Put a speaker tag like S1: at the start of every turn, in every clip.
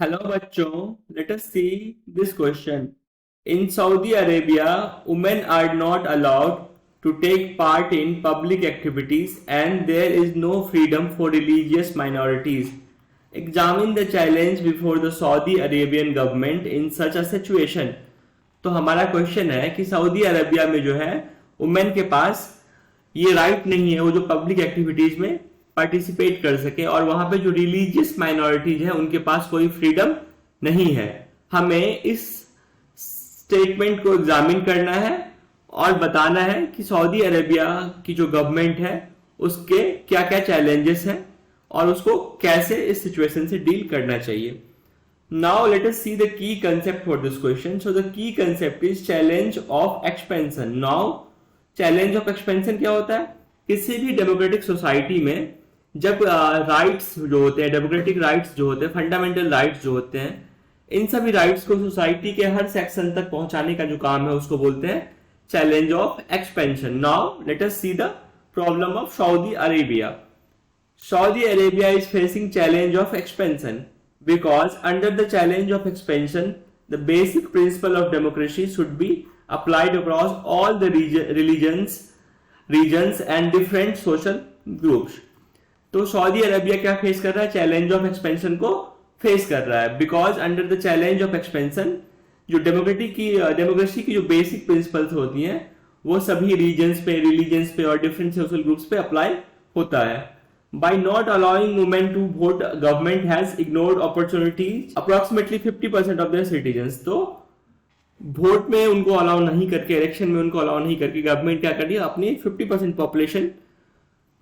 S1: Hello bachcho, let us see this question. In Saudi Arabia, women are not allowed to take part in public activities and there is no freedom for religious minorities. Examine the challenge before the Saudi Arabian government in such a situation. तो हमारा question है कि Saudi Arabia में जो है women के पास ये right नहीं है वो जो पब्लिक एक्टिविटीज में पार्टिसिपेट कर सके और वहां पे जो रिलीजियस माइनॉरिटीज है उनके पास कोई फ्रीडम नहीं है। हमें इस स्टेटमेंट को एग्जामिन करना है और बताना है कि सऊदी अरेबिया की जो गवर्नमेंट है उसके क्या क्या चैलेंजेस हैं और उसको कैसे इस सिचुएशन से डील करना चाहिए। Now let us see the key concept for this question. So the key concept is challenge of expansion. Now challenge of expansion क्या होता है? किसी भी डेमोक्रेटिक सोसाइटी में जब राइट्स जो होते हैं, डेमोक्रेटिक राइट्स जो होते हैं, फंडामेंटल राइट्स जो होते हैं, इन सभी राइट्स को सोसाइटी के हर सेक्शन तक पहुंचाने का जो काम है उसको बोलते हैं challenge of expansion. Now let us see the problem of Saudi Arabia. Saudi Arabia is facing challenge of expansion because under the challenge of expansion, the basic principle of democracy should be applied across all the regions and different social groups. तो Saudi Arabia क्या face कर रहा है? Challenge of expansion को face कर रहा है because under the challenge of expansion जो डेमोक्रेसी की जो बेसिक प्रिंसिपल्स होती हैं वो सभी रीजन्स पे, रिलीजन्स पे और डिफरेंट सोशल ग्रुप्स पे अप्लाई होता है। By not allowing women to vote, government has ignored opportunities approximately 50% of their citizens. तो वोट में उनको अलाउ नहीं करके, इलेक्शन में उनको अलाउ नहीं करके गवर्नमेंट क्या कर रही है? अपनी 50% पॉपुलेशन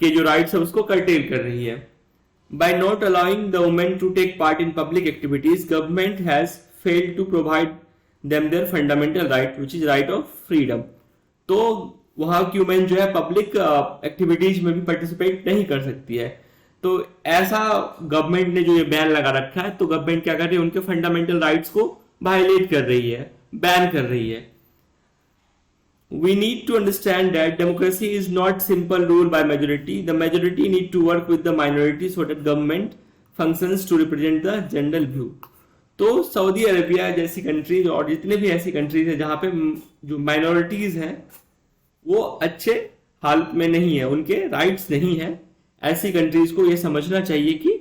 S1: के जो राइट्स है उसको कर्टेल कर रही है। By not allowing the women to take part in public activities, government has failed to provide them their fundamental right, which is right of freedom. तो वहां की वुमेन जो है पब्लिक एक्टिविटीज में भी पार्टिसिपेट नहीं कर सकती है। तो ऐसा गवर्नमेंट ने जो ये बैन लगा रखा है तो गवर्नमेंट क्या कर रही है? उनके फंडामेंटल राइट्स को वायलेट कर रही है, बैन कर रही है। We need to understand that democracy is not simple rule by majority. The majority need to work with the minority so that government functions to represent the general view. तो Saudi Arabia जैसी countries और जितने भी ऐसी countries है जहां पे जो माइनॉरिटीज हैं वो अच्छे हालत में नहीं है, उनके राइट्स नहीं है, ऐसी कंट्रीज को ये समझना चाहिए कि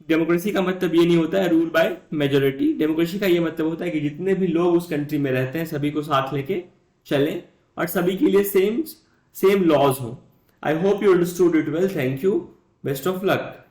S1: डेमोक्रेसी का मतलब ये नहीं होता है रूल बाय मेजोरिटी। डेमोक्रेसी का ये मतलब होता है कि जितने भी लोग उस कंट्री में रहते हैं सभी को साथ लेके चलें और सभी के लिए सेम लॉज हो। I hope you understood it well. Thank you, best of luck.